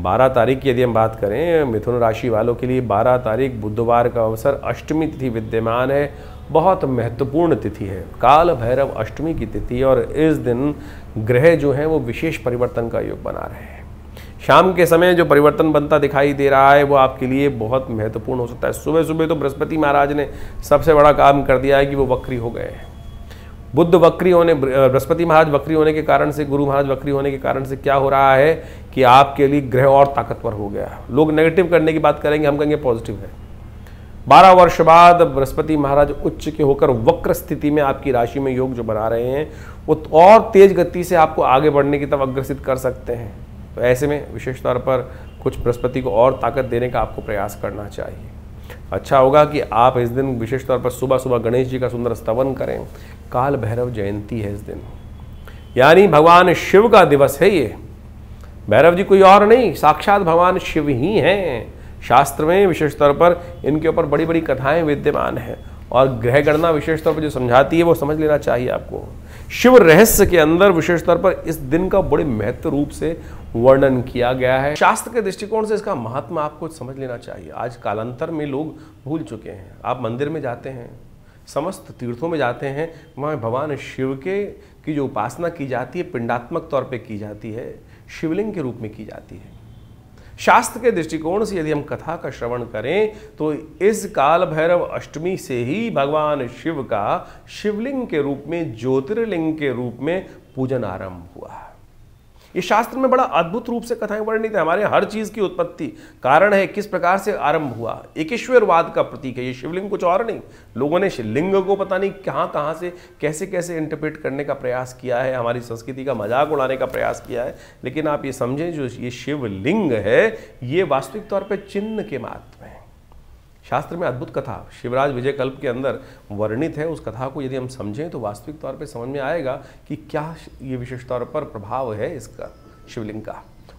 12 तारीख की यदि हम बात करें मिथुन राशि वालों के लिए 12 तारीख बुधवार का अवसर अष्टमी तिथि विद्यमान है। बहुत महत्वपूर्ण तिथि है, काल भैरव अष्टमी की तिथि, और इस दिन ग्रह जो हैं वो विशेष परिवर्तन का योग बना रहे हैं। शाम के समय जो परिवर्तन बनता दिखाई दे रहा है वो आपके लिए बहुत महत्वपूर्ण हो सकता है। सुबह सुबह तो बृहस्पति महाराज ने सबसे बड़ा काम कर दिया है कि वो वक्री हो गए हैं। बुध वक्री होने, बृहस्पति महाराज वक्री होने के कारण से, गुरु महाराज वक्री होने के कारण से क्या हो रहा है कि आपके लिए ग्रह और ताकतवर हो गया। लोग नेगेटिव करने की बात करेंगे, हम कहेंगे पॉजिटिव है। 12 वर्ष बाद बृहस्पति महाराज उच्च के होकर वक्र स्थिति में आपकी राशि में योग जो बना रहे हैं वो और तेज गति से आपको आगे बढ़ने की तरफ अग्रसित कर सकते हैं। तो ऐसे में विशेष तौर पर कुछ बृहस्पति को और ताकत देने का आपको प्रयास करना चाहिए। अच्छा होगा कि आप इस दिन विशेष तौर पर सुबह सुबह गणेश जी का सुंदर स्तवन करें। काल भैरव जयंती है इस दिन, यानी भगवान शिव का दिवस है ये। भैरव जी कोई और नहीं, साक्षात भगवान शिव ही हैं। शास्त्र में विशेष तौर पर इनके ऊपर बड़ी बड़ी कथाएं विद्यमान हैं, और ग्रह गणना विशेष तौर पर जो समझाती है वो समझ लेना चाहिए आपको। शिव रहस्य के अंदर विशेष तौर पर इस दिन का बड़े महत्व रूप से वर्णन किया गया है। शास्त्र के दृष्टिकोण से इसका महात्मा आपको समझ लेना चाहिए। आज कालांतर में लोग भूल चुके हैं। आप मंदिर में जाते हैं, समस्त तीर्थों में जाते हैं, वहाँ भगवान शिव के की जो उपासना की जाती है पिंडात्मक तौर पे की जाती है, शिवलिंग के रूप में की जाती है। शास्त्र के दृष्टिकोण से यदि हम कथा का श्रवण करें तो इस काल भैरव अष्टमी से ही भगवान शिव का शिवलिंग के रूप में, ज्योतिर्लिंग के रूप में पूजन आरंभ हुआ। ये शास्त्र में बड़ा अद्भुत रूप से कथाएं वर्णित है। हमारे हर चीज की उत्पत्ति कारण है, किस प्रकार से आरंभ हुआ, एकेश्वरवाद का प्रतीक है ये शिवलिंग, कुछ और नहीं। लोगों ने शिवलिंग को पता नहीं कहां से कैसे कैसे इंटरप्रेट करने का प्रयास किया है, हमारी संस्कृति का मजाक उड़ाने का प्रयास किया है। लेकिन आप ये समझें, जो ये शिवलिंग है ये वास्तविक तौर पर चिन्ह के महत्व है। शास्त्र में अद्भुत कथा शिवराज विजय कल्प के अंदर वर्णित है। उस कथा को यदि हम समझें तो वास्तविक तौर पे समझ में आएगा कि क्या ये विशेष तौर पर प्रभाव है इसका शिवलिंग का।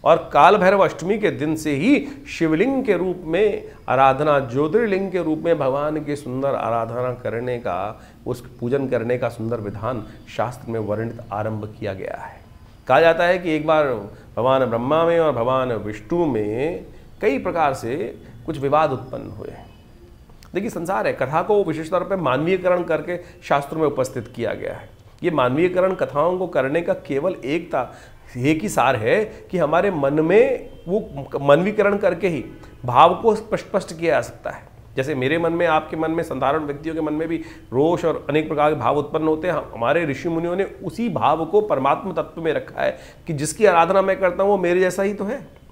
और काल भैरव अष्टमी के दिन से ही शिवलिंग के रूप में आराधना, ज्योतिर्लिंग के रूप में भगवान की सुंदर आराधना करने का, उस पूजन करने का सुंदर विधान शास्त्र में वर्णित आरंभ किया गया है। कहा जाता है कि एक बार भगवान ब्रह्मा में और भगवान विष्णु में कई प्रकार से कुछ विवाद उत्पन्न हुए। देखिए संसार है, कथा को विशेष तौर पर मानवीयकरण करके शास्त्रों में उपस्थित किया गया है। ये मानवीयकरण कथाओं को करने का केवल एक ही सार है कि हमारे मन में वो मानवीकरण करके ही भाव को स्पष्ट किया जा सकता है। जैसे मेरे मन में, आपके मन में, साधारण व्यक्तियों के मन में भी रोष और अनेक प्रकार के भाव उत्पन्न होते हैं। हमारे ऋषि मुनियों ने उसी भाव को परमात्मा तत्व में रखा है कि जिसकी आराधना मैं करता हूँ वो मेरे जैसा ही तो है।